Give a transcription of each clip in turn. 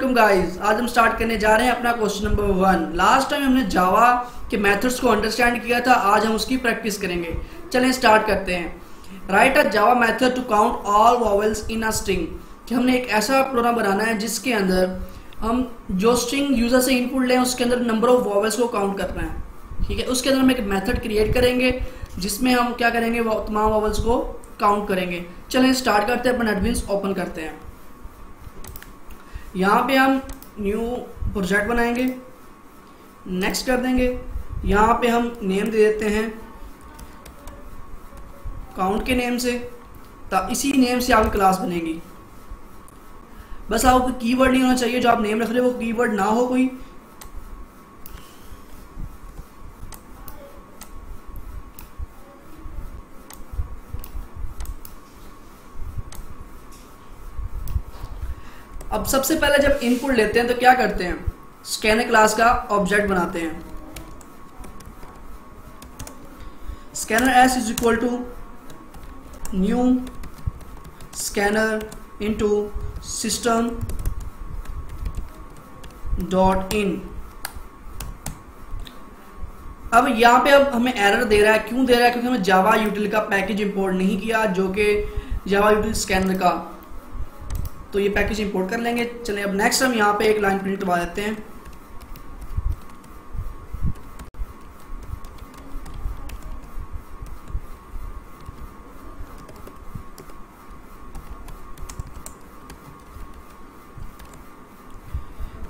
Welcome guys. आज हम start करने जा रहे हैं अपना क्वेश्चन नंबर 1। लास्ट टाइम हमने जावा के मेथड्स को अंडरस्टैंड किया था, आज हम उसकी प्रैक्टिस करेंगे। चलें स्टार्ट करते हैं। Write a Java method to count all vowels in a string. कि हमने एक ऐसा प्रोग्राम बनाना है जिसके अंदर हम जो स्ट्रिंग यूजर से इनपुट लें उसके अंदर नंबर ऑफ वॉवेल्स को काउंट करना है। ठीक है, उसके अंदर हम एक मेथड क्रिएट करेंगे जिसमें हम क्या करेंगे, वो तमाम वॉवेल्स को काउंट करेंगे। चलें स्टार्ट करते हैं, अपना नेटबीन्स ओपन करते हैं। यहाँ पे हम न्यू प्रोजेक्ट बनाएंगे, नेक्स्ट कर देंगे। यहाँ पे हम नेम दे देते हैं काउंट के नेम से, तब इसी नेम से आपकी क्लास बनेगी। बस आपको कीवर्ड नहीं होना चाहिए, जो आप नेम रख रहे हो वो कीवर्ड ना हो कोई। अब सबसे पहले जब इनपुट लेते हैं तो क्या करते हैं, स्कैनर क्लास का ऑब्जेक्ट बनाते हैं। Scanner s is equal to new scanner into system dot in. अब यहाँ पे अब हमें एरर दे रहा है, क्यों दे रहा है? क्योंकि हमें जावा यूटिल का पैकेज इंपोर्ट नहीं किया, जो कि जावा यूटिल स्कैनर का, तो ये पैकेज इंपोर्ट कर लेंगे। चलें अब नेक्स्ट हम यहाँ पे एक लाइन प्रिंट करवा देते हैं।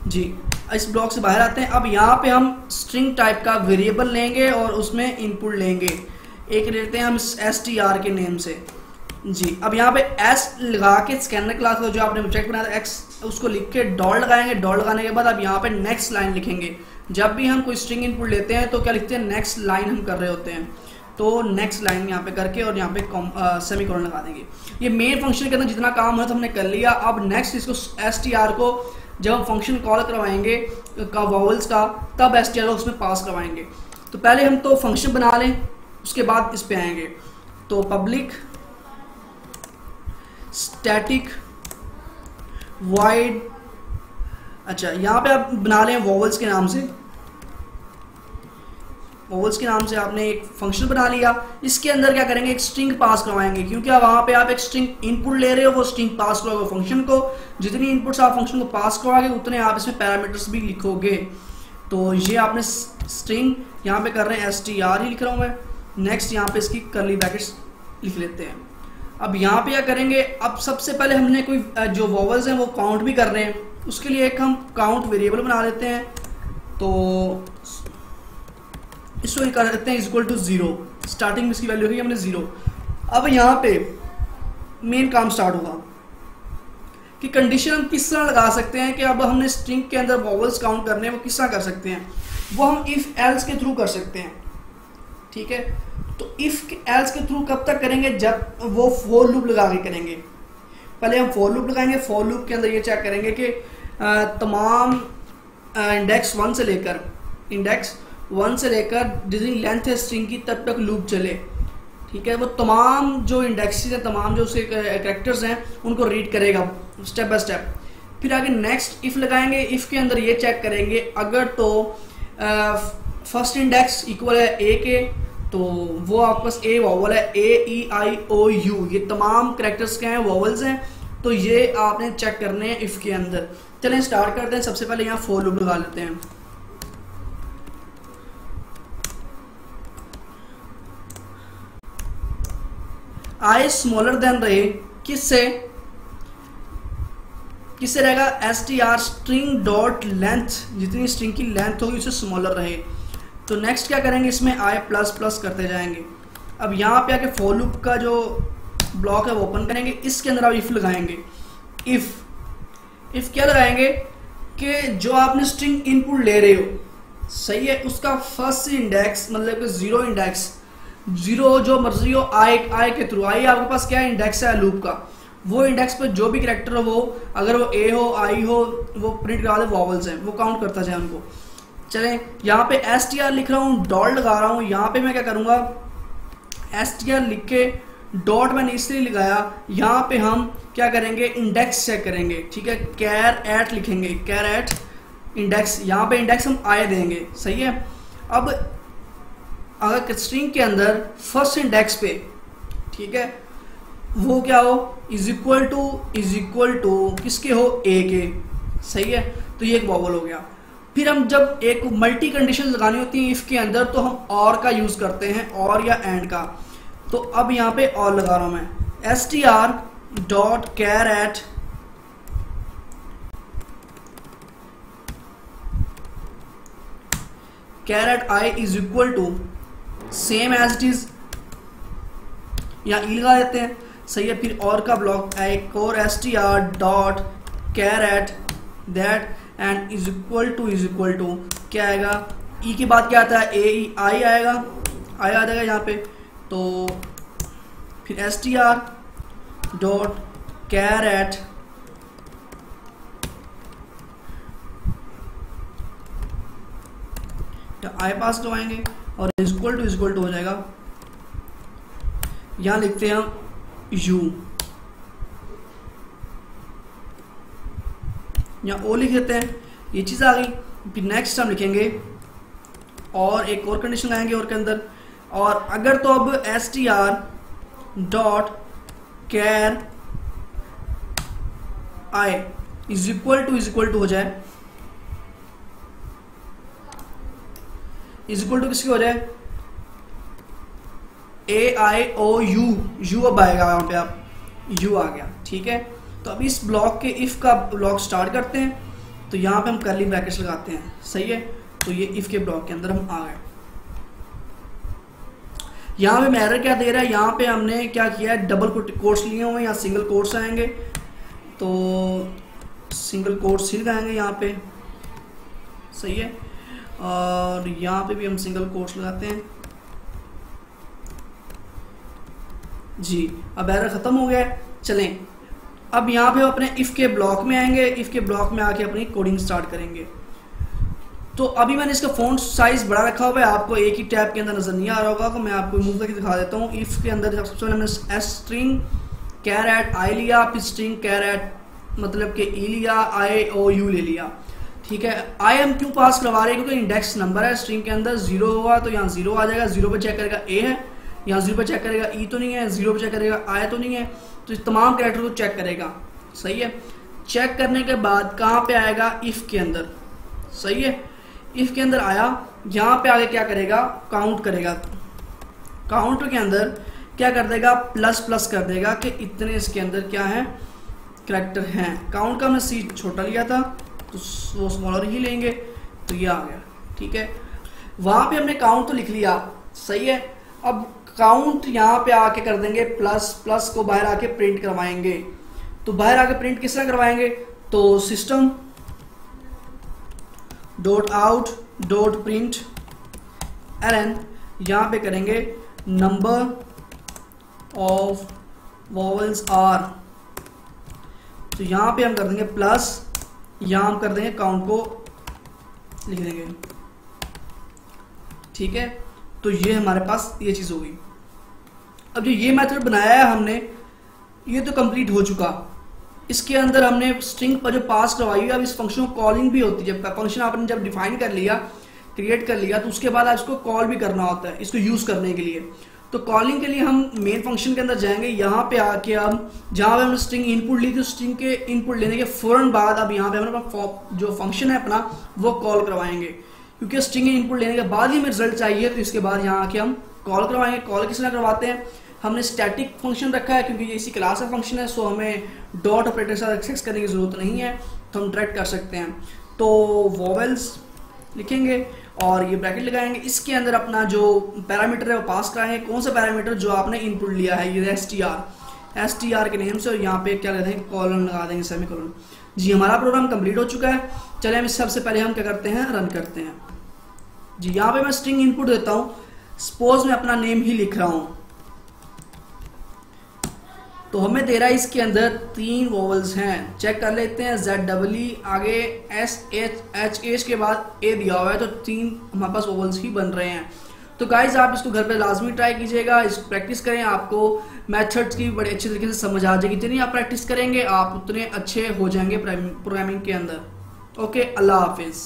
जी, इस ब्लॉक से बाहर आते हैं। अब यहाँ पे हम स्ट्रिंग टाइप का वेरिएबल लेंगे और उसमें इनपुट लेंगे। एक लेते हैं हम str के नेम से। जी, अब यहाँ पे s लगा के स्कैनर क्लास का जो आपने ऑब्जेक्ट बनाया था x, उसको लिख के डॉट लगाएंगे। डॉट लगाने के बाद अब यहाँ पे नेक्स्ट लाइन लिखेंगे। जब भी हम कोई स्ट्रिंग इनपुट लेते हैं तो क्या लिखते हैं, नेक्स्ट लाइन हम कर रहे होते हैं, तो नेक्स्ट लाइन यहाँ पे करके और यहाँ पे सेमीकोलन लगा देंगे। ये मेन फंक्शन के अंदर जितना काम है तो हमने कर लिया। अब नेक्स्ट इसको str को जब हम फंक्शन कॉल करवाएंगे का वॉवेल्स का, तब str को उसमें पास करवाएंगे। तो पहले हम तो फंक्शन बना लें, उसके बाद इस पे आएंगे। तो पब्लिक स्टैटिक वाइड, अच्छा यहाँ पे आप बना लें वॉवेल्स के नाम से। वॉवेल्स के नाम से आपने एक फंक्शन बना लिया। इसके अंदर क्या करेंगे, एक स्ट्रिंग पास करवाएंगे, क्योंकि वहां पे आप एक स्ट्रिंग इनपुट ले रहे हो, वो स्ट्रिंग पास करवाओगे फंक्शन को। जितनी इनपुट्स आप फंक्शन को पास करवाओगे उतने आप इसमें पैरामीटर्स भी लिखोगे। तो ये आपने स्ट्रिंग यहाँ पे कर रहे हैं str ही लिख रहा हूँ मैं। नेक्स्ट यहाँ पे इसकी कर्ली ब्रैकेट्स लिख लेते हैं। अब यहाँ पे क्या करेंगे, अब सबसे पहले हमने कोई जो वॉवेल्स हैं वो काउंट भी कर रहे हैं, उसके लिए एक हम काउंट वेरिएबल बना लेते हैं। तो इसको कर देते हैं इक्वल टू 0। स्टार्टिंग में इसकी वैल्यू होगी हमने 0। अब यहाँ पे मेन काम स्टार्ट होगा कि कंडीशन हम किस तरह लगा सकते हैं कि अब हमने स्ट्रिंग के अंदर वॉवेल्स काउंट करने हैं, वो किस तरह कर सकते हैं, वो हम इफ एल्स के थ्रू कर सकते हैं। ठीक है, तो इफ एल्स के थ्रू कब तक करेंगे, जब वो फॉर लूप लगा के करेंगे। पहले हम फॉर लूप लगाएंगे। फॉर लूप के अंदर ये चेक करेंगे कि तमाम इंडेक्स 1 से लेकर जितनी लेंथ है स्ट्रिंग की तब तक लूप चले। ठीक है, वो तमाम जो इंडेक्सेस हैं, तमाम जो उसके कैरेक्टर्स हैं, उनको रीड करेगा स्टेप बाय स्टेप। फिर आगे नेक्स्ट इफ लगाएंगे। इफ के अंदर ये चेक करेंगे अगर तो फर्स्ट इंडेक्स इक्वल है a के, तो वो आपके पास a वॉवल है, a e i o u, ये तमाम कैरेक्टर्स के हैं, वॉवल्स हैं। तो ये आपने चेक करने हैं इफ के अंदर। चलें स्टार्ट करते हैं। सबसे पहले यहाँ फॉर लूप लगा लेते हैं। i स्मॉलर देन रहे, किससे रहेगा, str स्ट्रिंग डॉट लेंथ, जितनी स्ट्रिंग की लेंथ होगी उससे स्मॉलर रहे। तो नेक्स्ट क्या करेंगे, इसमें i प्लस प्लस करते जाएंगे। अब यहाँ पे आके फॉर लूप का जो ब्लॉक है वो ओपन करेंगे। इसके अंदर आप इफ लगाएंगे। इफ क्या लगाएंगे कि जो आपने स्ट्रिंग इनपुट ले रहे हो, सही है, उसका फर्स्ट इंडेक्स मतलब कि 0 इंडेक्स, 0 जो मर्जी हो, आई के थ्रू। आई आपके पास क्या इंडेक्स है लूप का, वो इंडेक्स पे जो भी कैरेक्टर हो, वो अगर वो a हो i हो, वो प्रिंट करा दे वॉवल्स हैं, वो काउंट करता जाए उनको। चलें यहाँ पे str लिख रहा हूँ, डॉट लगा रहा हूँ। यहाँ पे मैं क्या करूँगा, str लिख के डॉट मैंने इसलिए लगाया, यहाँ पे हम क्या करेंगे, इंडेक्स चेक करेंगे, ठीक है, कैर एट लिखेंगे, कैर एट इंडेक्स, यहाँ पे इंडेक्स हम आई देंगे, सही है। अब अगर स्ट्रिंग के अंदर फर्स्ट इंडेक्स पे, ठीक है, वो क्या हो, इज इक्वल टू किसके हो, ए के, सही है, तो ये एक वॉवल हो गया। फिर हम जब एक मल्टी कंडीशन लगानी होती है इफ के अंदर, तो हम और का यूज करते हैं, और या एंड का। तो अब यहाँ पे और लगा रहा हूं मैं, str dot char at i is equal to same as it is, या ई लगा देते हैं, सही है। फिर और का ब्लॉक एक और str dot char at that and is equal to क्या आएगा, ई के बाद क्या आता है, ए आई आएगा, आई आ जाएगा यहाँ पे। तो फिर str डॉट कैर एट आई पास करवाएंगे और इक्वल टू हो जाएगा, यहां लिखते हैं हम u, या ओ लिख देते हैं, ये चीज़ आ गई। फिर नेक्स्ट हम लिखेंगे और एक और कंडीशन लाएंगे और के अंदर, और अगर तो अब str dot char i is equal to हो जाए, इज इक्वल टू किसकी हो जाए, ए आई ओ यू अब आएगा, यहाँ पे आप यू आ गया, ठीक है। तो अब इस ब्लॉक के इफ का ब्लॉक स्टार्ट करते हैं, तो यहाँ पे हम कर्ली ब्रैकेट्स लगाते हैं, सही है। तो ये इफ के ब्लॉक के अंदर हम आ गए। यहाँ पे एरर क्या दे रहा है, यहाँ पे हमने क्या किया है, डबल कोट्स लिए हुए हैं, यहाँ सिंगल कोट्स आएंगे, तो सिंगल कोट्स ही लगाएंगे यहाँ पे, सही है। और यहाँ पे भी हम सिंगल कोट्स लगाते हैं जी। अब एरर खत्म हो गया है। चलें अब यहाँ पे अपने इफ के ब्लॉक में आएंगे, इफ के ब्लॉक में आके अपनी कोडिंग स्टार्ट करेंगे। तो अभी मैंने इसका फ़ॉन्ट साइज बड़ा रखा हुआ है, आपको एक ही टैब के अंदर नजर नहीं आ रहा होगा, तो मैं आपको मूव करके दिखा देता हूँ। इफ के अंदर सबसे पहले हमने स्ट्रिंग कैर एट आई लिया, फिर स्ट्रिंग कैर एट मतलब के ई लिया, आई ओ यू ले लिया, ठीक है। आई हम क्यों पास करवा रहे हैं, क्योंकि इंडेक्स नंबर है, स्ट्रिंग के अंदर 0 होगा तो यहाँ 0 आ जाएगा, 0 पे चेक करेगा ए है, यहाँ 0 पे चेक करेगा ई तो नहीं है, 0 पे चेक करेगा आई तो नहीं है, तो इस तमाम कैरेक्टर को चेक करेगा, सही है। चेक करने के बाद कहाँ पे आएगा, इफ के अंदर, सही है। इफ के अंदर आया, यहाँ पे आगे क्या करेगा, काउंट करेगा, काउंटर के अंदर क्या कर देगा, प्लस प्लस कर देगा कि इतने इसके अंदर क्या है, कैरेक्टर हैं। काउंट का हमने सी छोटा लिया था तो वो स्मॉलर ही लेंगे, तो ये आ गया, ठीक है। वहां पे हमने काउंट तो लिख लिया, सही है। अब काउंट यहाँ पे आके कर देंगे प्लस, प्लस को बाहर आके प्रिंट करवाएंगे। तो बाहर आके प्रिंट किस तरह करवाएंगे, तो system dot out dot print l n, यहाँ पे करेंगे नंबर ऑफ वॉवल्स आर, तो यहाँ पे हम कर देंगे प्लस, यहाँ हम कर देंगे काउंट को लिख देंगे, ठीक है। तो ये हमारे पास ये चीज़ होगी। अब जो ये मेथड बनाया है हमने, ये तो कंप्लीट हो चुका। इसके अंदर हमने स्ट्रिंग पर जो पास करवाई है, अब इस फंक्शन को कॉलिंग भी होती है। फंक्शन आपने जब डिफाइन कर लिया, क्रिएट कर लिया, तो उसके बाद आप इसको कॉल भी करना होता है इसको यूज़ करने के लिए। तो कॉलिंग के लिए हम मेन फंक्शन के अंदर जाएंगे, यहाँ पे आके हम जहाँ पे हमने स्ट्रिंग इनपुट ली थी, स्ट्रिंग के इनपुट लेने के फ़ौरन बाद अब यहाँ पे हमने जो फंक्शन है अपना वो कॉल करवाएंगे, क्योंकि स्ट्रिंग इनपुट लेने के बाद ही हमें रिजल्ट चाहिए। तो इसके बाद यहाँ आके हम कॉल करवाएंगे। कॉल किस तरह करवाते हैं, हमने स्टैटिक फंक्शन रखा है क्योंकि ये इसी क्लास का फंक्शन है, सो हमें डॉट ऑपरेटर से एक्सेस करने की ज़रूरत नहीं है, तो हम डायरेक्ट कर सकते हैं। तो वॉवेल्स लिखेंगे और ये ब्रैकेट लगाएंगे, इसके अंदर अपना जो पैरामीटर है वो पास कराएंगे। कौन सा पैरामीटर, जो आपने इनपुट लिया है, ये str के नेम से, और यहाँ पे क्या कर देंगे, कॉलन लगा देंगे, सेमी कॉलन। जी हमारा प्रोग्राम कंप्लीट हो चुका है। चलिए हम सबसे पहले हम क्या करते हैं, रन करते हैं। जी यहाँ पे मैं स्ट्रिंग इनपुट देता हूँ, सपोज मैं अपना नेम ही लिख रहा हूँ, तो हमें दे रहा है इसके अंदर 3 वोवल्स हैं। चेक कर लेते हैं, ZEE आगे SH के बाद A दिया हुआ है, तो 3 हमारे पास वोवल्स ही बन रहे हैं। तो गाइज आप इसको घर पे लाजमी ट्राई कीजिएगा, इस प्रैक्टिस करें, आपको मेथड्स की बड़े अच्छे तरीके से समझ आ जाएगी। जितनी आप प्रैक्टिस करेंगे आप उतने अच्छे हो जाएंगे प्रोग्रामिंग के अंदर। ओके, अल्लाह हाफिज़।